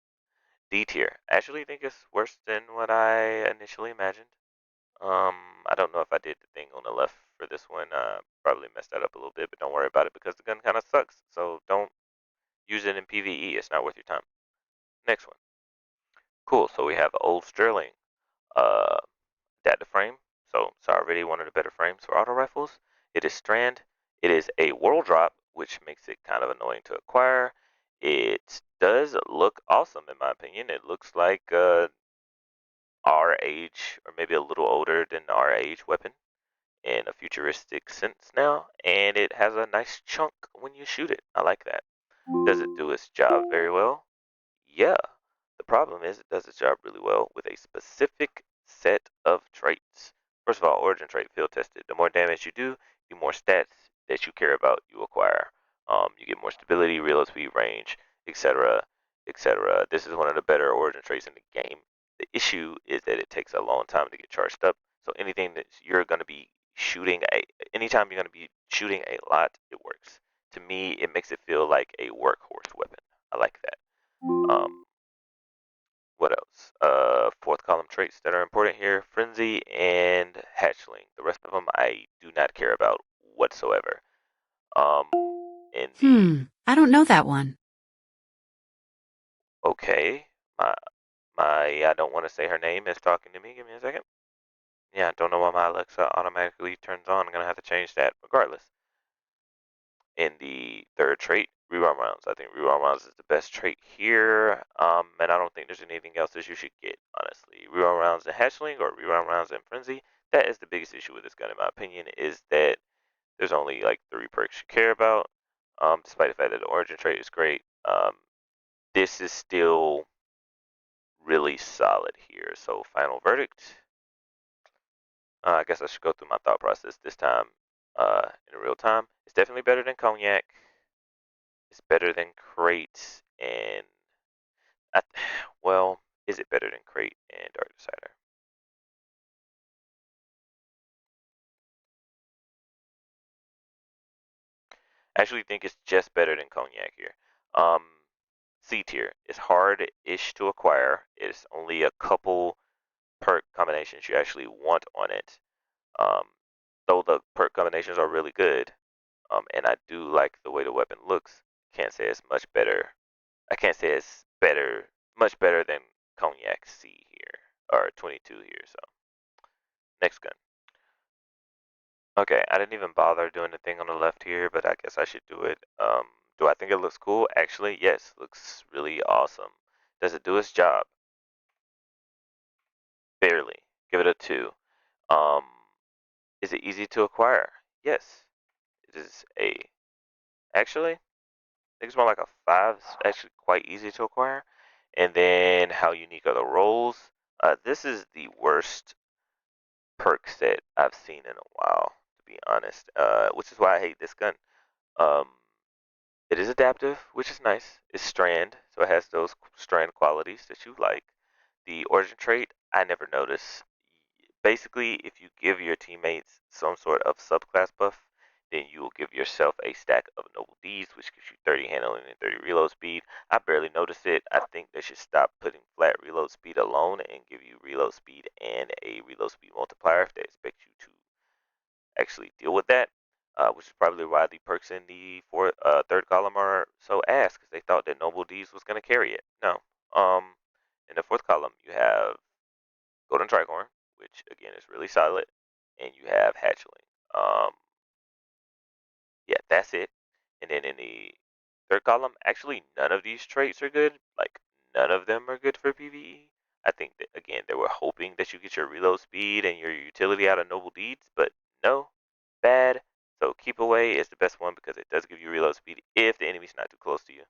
D tier. I actually think it's worse than what I initially imagined. Um, I don't know if I did the thing on the left for this one. Probably messed that up a little bit, but don't worry about it because the gun kind of sucks. So don't use it in PvE. It's not worth your time. Next one. Cool. So we have Old Sterling. Uh, Adaptive frame. So it's already one of the better frames for auto rifles. It is strand. It is a world drop, which makes it kind of annoying to acquire. It does look awesome in my opinion. It looks like our age, or maybe a little older than our age weapon in a futuristic sense now, and it has a nice chunk when you shoot it. I like that. Does it do its job very well? Yeah. The problem is it does its job really well with a specific set of traits. First of all, origin trait field tested. The more damage you do, the more stats that you care about you acquire. You get more stability, reload speed, range, etc., etc. This is one of the better origin traits in the game. The issue is that it takes a long time to get charged up. So anything that you're going to be shooting, anytime you're going to be shooting a lot, it works. To me, it makes it feel like a workhorse weapon. I like that. What else? Fourth column traits that are important here: Frenzy and Hatchling. The rest of them I do not care about whatsoever. Um, in the I don't know that one. okay, my I don't want to say her name is talking to me. Give me a second. Yeah, I don't know why my Alexa automatically turns on. I'm gonna have to change that regardless. In the third trait, rerun rounds. I think rerun rounds is the best trait here, and I don't think there's anything else that you should get, honestly. Rerun rounds in Hatchling or rerun rounds in Frenzy, that is the biggest issue with this gun, in my opinion, is that there's only like 3 perks you care about, despite the fact that the origin trait is great. This is still really solid here. So, final verdict. I guess I should go through my thought process this time in real time. It's definitely better than Cognac. It's better than Crate and I, well, is it better than Crate and Dark Decider? I actually think it's just better than Cognac here. Um, C tier. It's hard-ish to acquire. It's only a couple perk combinations you actually want on it. Um, though the perk combinations are really good, and I do like the way the weapon looks. Can't say it's much better. I can't say it's better, much better than Cognac C here or 22 here. So next gun. Okay, I didn't even bother doing the thing on the left here, but I guess I should do it. Do I think it looks cool? Actually, yes, looks really awesome. Does it do its job? Barely. Give it a 2. Um, is it easy to acquire? Yes. It is a, actually, I think it's more like a 5. It's actually quite easy to acquire. And then how unique are the rolls? This is the worst perk set I've seen in a while, to be honest. Which is why I hate this gun. Um, It is adaptive, which is nice. It's strand, so it has those strand qualities that you like. The origin trait, I never notice. Basically, if you give your teammates some sort of subclass buff, then you will give yourself a stack of Noble Ds, which gives you 30 handling and 30 reload speed. I barely notice it. I think they should stop putting flat reload speed alone and give you reload speed and a reload speed multiplier if they expect you to actually deal with that, which is probably why the perks in the third column are so ass, because they thought that Noble D's was going to carry it. No. Um, in the fourth column, you have Golden Tricorn, which again is really solid, and you have Hatchling. Yeah, that's it. And then in the third column, actually, none of these traits are good. Like, none of them are good for PvE. I think that, again, they were hoping that you get your reload speed and your utility out of Noble Deeds, but no, bad. So, Keep Away is the best one because it does give you reload speed if the enemy's not too close to you,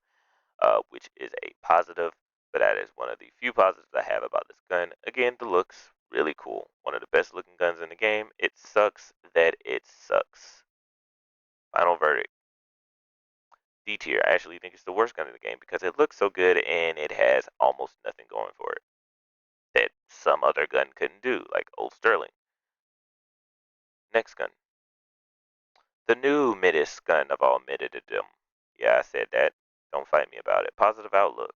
which is a positive. but that is one of the few positives I have about this gun. Again, the looks really cool. One of the best looking guns in the game. It sucks that it sucks. Final verdict. D tier. I actually think it's the worst gun in the game because it looks so good and it has almost nothing going for it that some other gun couldn't do, like Old Sterling. Next gun. The new middest gun of all middedom. Yeah, I said that. Don't fight me about it. Positive outlook,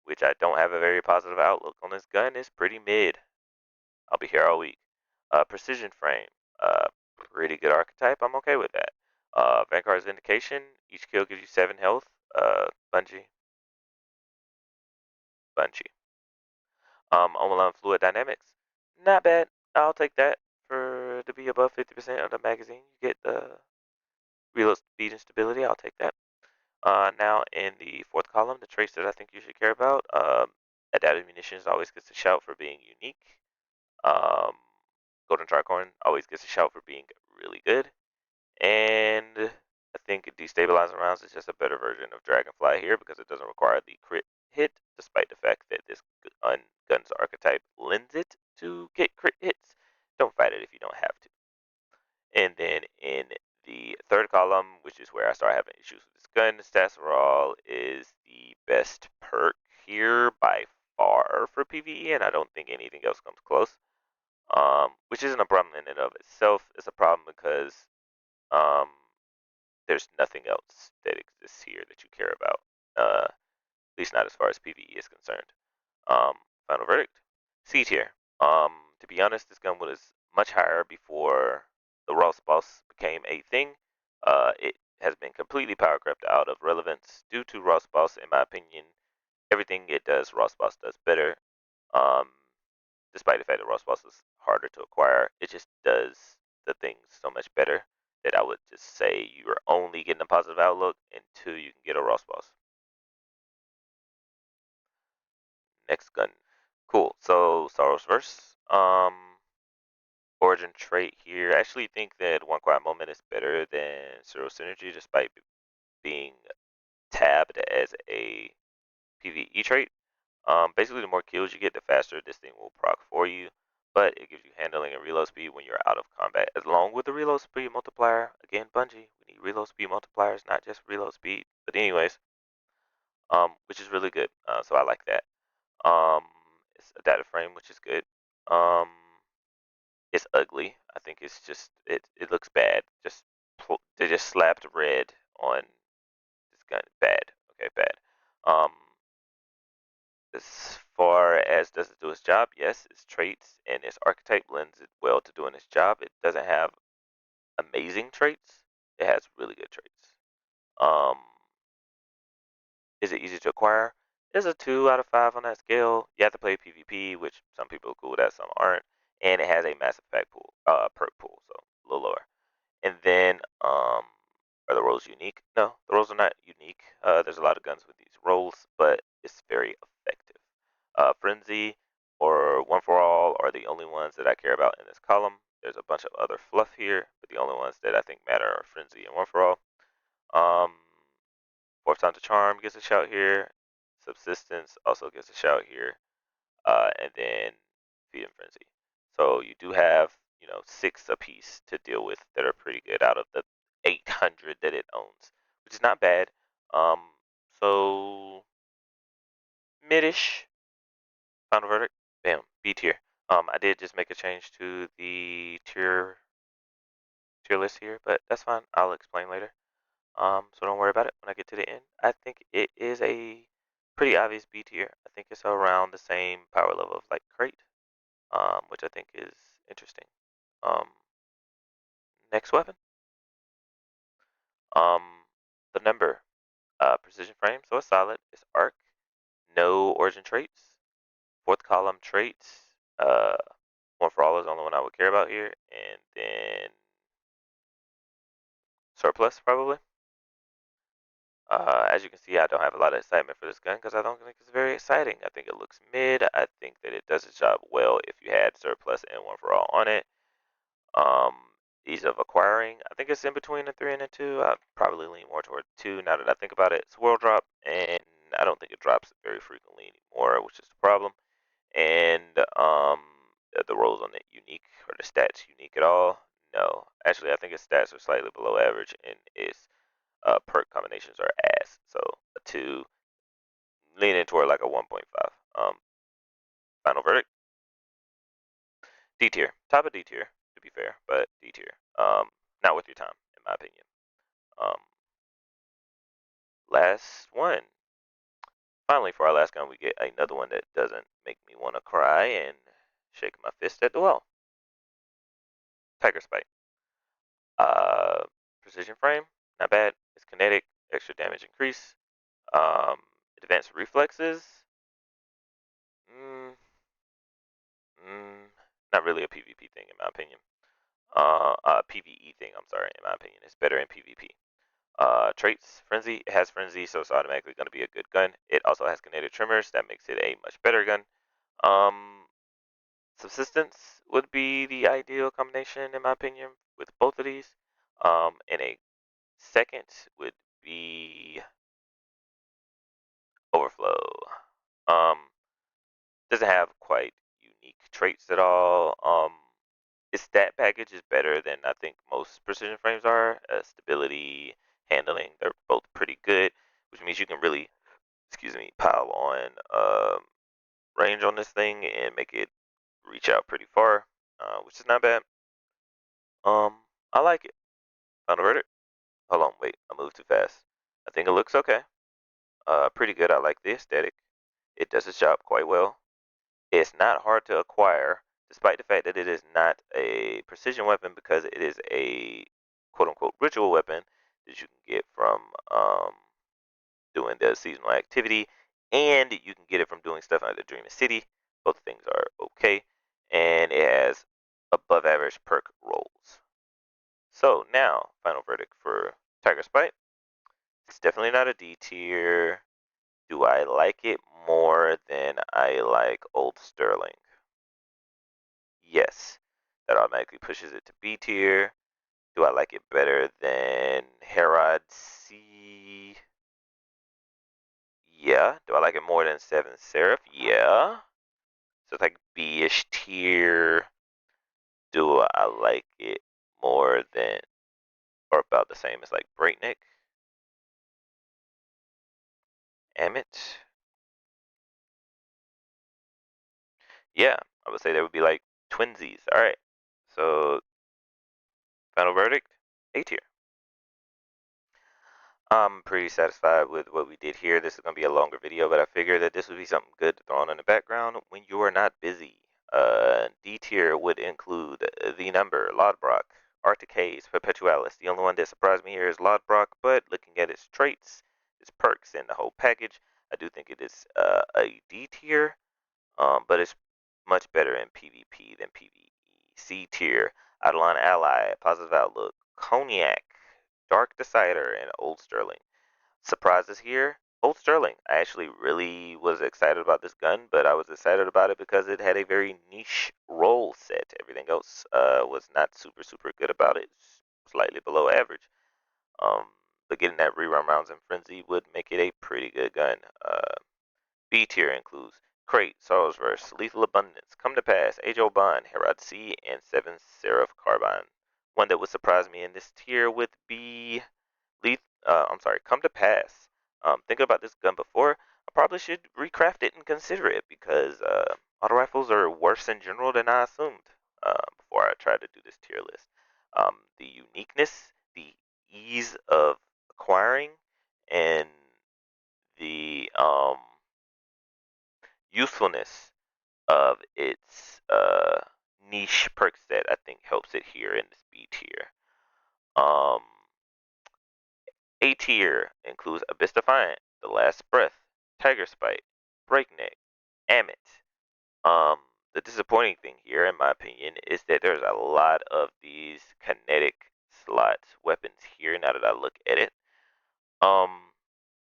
which I don't have a very positive outlook on this gun, is pretty mid. I'll be here all week. Precision frame. Pretty good archetype. I'm okay with that. Vanguard's Vindication. Each kill gives you 7 health. Bungie. Bungie. Omalon Fluid Dynamics. Not bad. I'll take that for to be above 50% of the magazine. You get the reload speed and stability. I'll take that. Now in the fourth column, the traits that I think you should care about. Adaptive Munitions always gets a shout for being unique. Um, Golden Tricorn always gets a shout for being really good. And I think Destabilizing Rounds is just a better version of Dragonfly here because it doesn't require the crit hit, despite the fact that this gun's archetype lends it to get crit hits. Don't fight it if you don't have to. And then in the third column, which is where I start having issues with this gun, Stasserall is the best perk here by far for PvE, and I don't think anything else comes close. Which isn't a problem in and of itself. It's a problem because um, there's nothing else that exists here that you care about. At least not as far as PvE is concerned. Um, Final verdict: C tier. To be honest, this gun was much higher before the Ross Boss became a thing. It has been completely power crept out of relevance due to Ross Boss, in my opinion. Everything it does, Ross Boss does better. Um, Despite the fact that Ross Boss is harder to acquire, it just does the things so much better that I would just say you're only getting a positive outlook until you can get a Ross Boss. Next gun. Cool. So Star Wars Verse. Origin trait here. I actually think that One Quiet Moment is better than Zero Synergy despite being tabbed as a PvE trait. Basically, the more kills you get, the faster this thing will proc for you, but it gives you handling and reload speed when you're out of combat, along with the reload speed multiplier. Again, Bungie, we need reload speed multipliers, not just reload speed. But anyways, which is really good. So I like that. Um, it's a data frame, which is good. Um, it's ugly. I think it's just it looks bad. They just slapped red on this gun. Bad. Okay, bad. Um, as far as does it do its job, yes, its traits and its archetype lends it well to doing its job. It doesn't have amazing traits. It has really good traits. Um, is it easy to acquire? There's a 2 out of 5 on that scale. You have to play PvP, which some people are cool with that, some aren't. And it has a massive pack pool, perk pool, so a little lower. And then, are the roles unique? No, the roles are not unique. There's a lot of guns with these roles, but it's very effective. Frenzy or One for All are the only ones that I care about in this column. There's a bunch of other fluff here, but the only ones that I think matter are Frenzy and One for All. Um, Fourth Time to Charm gets a shout here. Subsistence also gets a shout here. And then Feed and Frenzy. So you do have, 6 apiece to deal with that are pretty good out of the 800 that it owns, which is not bad. Um, so midish. Final verdict. Bam. B tier. I did just make a change to the tier list here, but that's fine. I'll explain later. So don't worry about it when I get to the end. I think it is a pretty obvious B tier. I think it's around the same power level of like Crate, which I think is interesting. Um, Next weapon. The number, precision frame, so it's solid. It's arc, no origin traits. Fourth column traits. One for all is the only one I would care about here, and then surplus probably. As you can see, I don't have a lot of excitement for this gun because I don't think it's very exciting. I think it looks mid. I think that it does its job well if you had surplus and one for all on it. Um, Ease of acquiring, I think it's in between a 3 and a 2. I'd probably lean more toward 2 now that I think about it. It's world drop, and I don't think it drops very frequently anymore, which is the problem. And the rolls on it unique, or the stats unique at all? No, actually, I think its stats are slightly below average, and its perk combinations are ass. So a 2, leaning toward like a 1.5. Final verdict: D tier, top of D tier to be fair, but D tier. Not worth your time in my opinion. Um, Last one. Finally, for our last gun, we get another one that doesn't make me want to cry and shake my fist at the wall. Tiger Spite. Uh, Precision frame, not bad. It's kinetic, extra damage increase. Um, Advanced reflexes. Mm, Not really a PvP thing in my opinion. PvE thing. I'm sorry, in my opinion, it's better in PvP. Traits, frenzy. It has frenzy, so it's automatically going to be a good gun. It also has kinetic tremors, that makes it a much better gun. Um, Subsistence would be the ideal combination, in my opinion, with both of these. And a second would be Overflow. Um, doesn't have quite unique traits at all. Its stat package is better than I think most precision frames are. Stability, handling, they're both pretty good, which means you can really, excuse me, pile on range on this thing and make it reach out pretty far, which is not bad. I like it. Final verdict. Hold on, wait, I moved too fast. I think it looks okay. Pretty good. I like the aesthetic. It does its job quite well. It's not hard to acquire, despite the fact that it is not a precision weapon because it is a quote unquote ritual weapon that you can get from doing the seasonal activity, and you can get it from doing stuff like the Dreaming City. Both things are okay, and it has above average perk rolls. So now, final verdict for Tiger Spite. It's definitely not a D tier. Do I like it more than I like Old Sterling? Yes. That automatically pushes it to B tier. Do I like it better than Herod C? Yeah. Do I like it more than Seven Seraph? Yeah. So it's like B-ish tier. Do I like it more than or about the same as like Breakneck? Amit? Yeah, I would say they would be like twinsies. All right. So final verdict, A tier. I'm pretty satisfied with what we did here. This is going to be a longer video, but I figured that this would be something good to throw on in the background when you are not busy. D tier would include the number, Lodbrok, Arctic Haze, Perpetualis. The only one that surprised me here is Lodbrok, but looking at its traits, its perks, and the whole package, I do think it is a D tier, but it's much better in PvP than PvE. C tier, Eidolon Ally, Positive Outlook, Cognac, Dark Decider, and Old Sterling. Surprises here. Old Sterling. I actually really was excited about this gun, but I was excited about it because it had a very niche roll set. Everything else was not super good about it. Slightly below average. But getting that rerun rounds in Frenzy would make it a pretty good gun. B tier includes Crate, Sorrowsverse, Lethal Abundance, Come to Pass, Age Old Bond, Herod C, and Seven Seraph Carbine. One that would surprise me in this tier would be Come to Pass. Thinking about this gun before, I probably should recraft it and consider it because auto rifles are worse in general than I assumed before I tried to do this tier list. The uniqueness, the ease of acquiring, and the usefulness of its niche perk set, I think helps it here in this B tier. Um, A tier includes Abyss Defiant, The Last Breath, Tiger Spite, Breakneck, Amit. The disappointing thing here, in my opinion, is that there's a lot of these kinetic slot weapons here now that I look at it.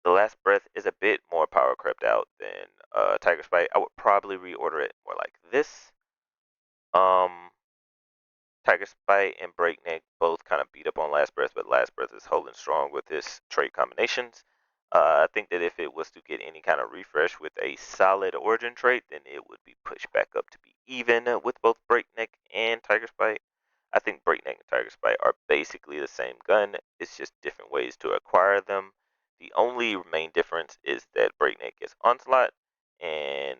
The Last Breath is a bit more power crept out than Tiger Spite. I would probably reorder it more like this. Um, Tiger Spite and Breakneck both kind of beat up on Last Breath, but Last Breath is holding strong with his trait combinations. I think that if it was to get any kind of refresh with a solid origin trait, then it would be pushed back up to be even with both Breakneck and Tiger's Bite. I think Breakneck and Tiger's Bite are basically the same gun. It's just different ways to acquire them. The only main difference is that Breakneck is Onslaught and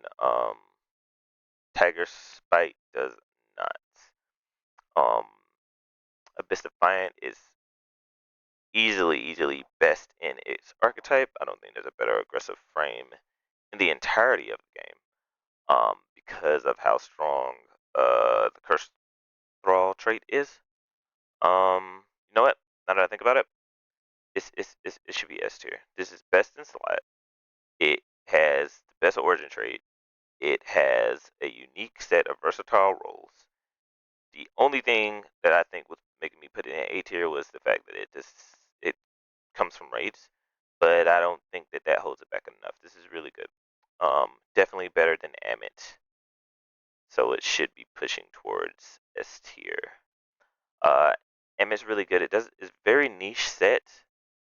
Tiger's Bite does not. Um, Abyss Defiant is easily best in its archetype. I don't think there's a better aggressive frame in the entirety of the game, because of how strong the Curse Thrall trait is. You know what? Now that I think about it, it should be S tier. This is best in slot. It has the best origin trait. It has a unique set of versatile roles. The only thing that I think was making me put it in A tier was the fact that it comes from raids, but I don't think that that holds it back enough. This is really good. Definitely better than Amit, so it should be pushing towards S tier. Uh, Amit's really good. It does is very niche set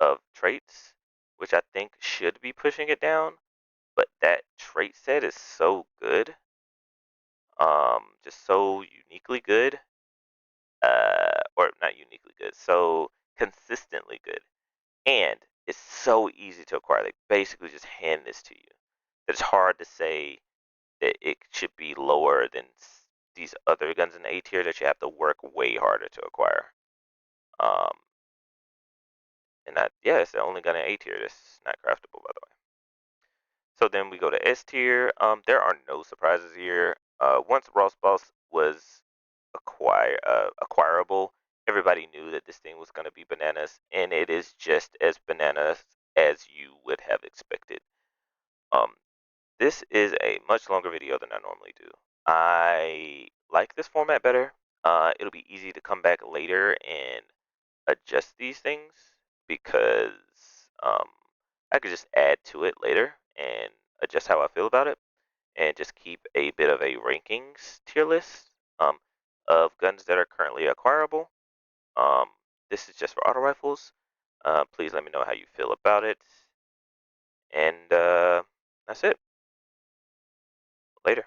of traits, which I think should be pushing it down. But that trait set is so good, just so uniquely good, or not uniquely good, so consistently good, and it's so easy to acquire. They basically just hand this to you. It's hard to say that it should be lower than these other guns in A tier that you have to work way harder to acquire. Um, and that, yeah, it's the only gun in A tier that's not craftable, by the way. So then we go to S tier. There are no surprises here. Once Ross Boss was acquirable, everybody knew that this thing was going to be bananas, and it is just as bananas as you would have expected. Um, this is a much longer video than I normally do. I like this format better. It'll be easy to come back later and adjust these things because I could just add to it later and adjust how I feel about it and just keep a bit of a rankings tier list um, of guns that are currently acquirable. Um, this is just for auto rifles. Please let me know how you feel about it. And that's it. Later.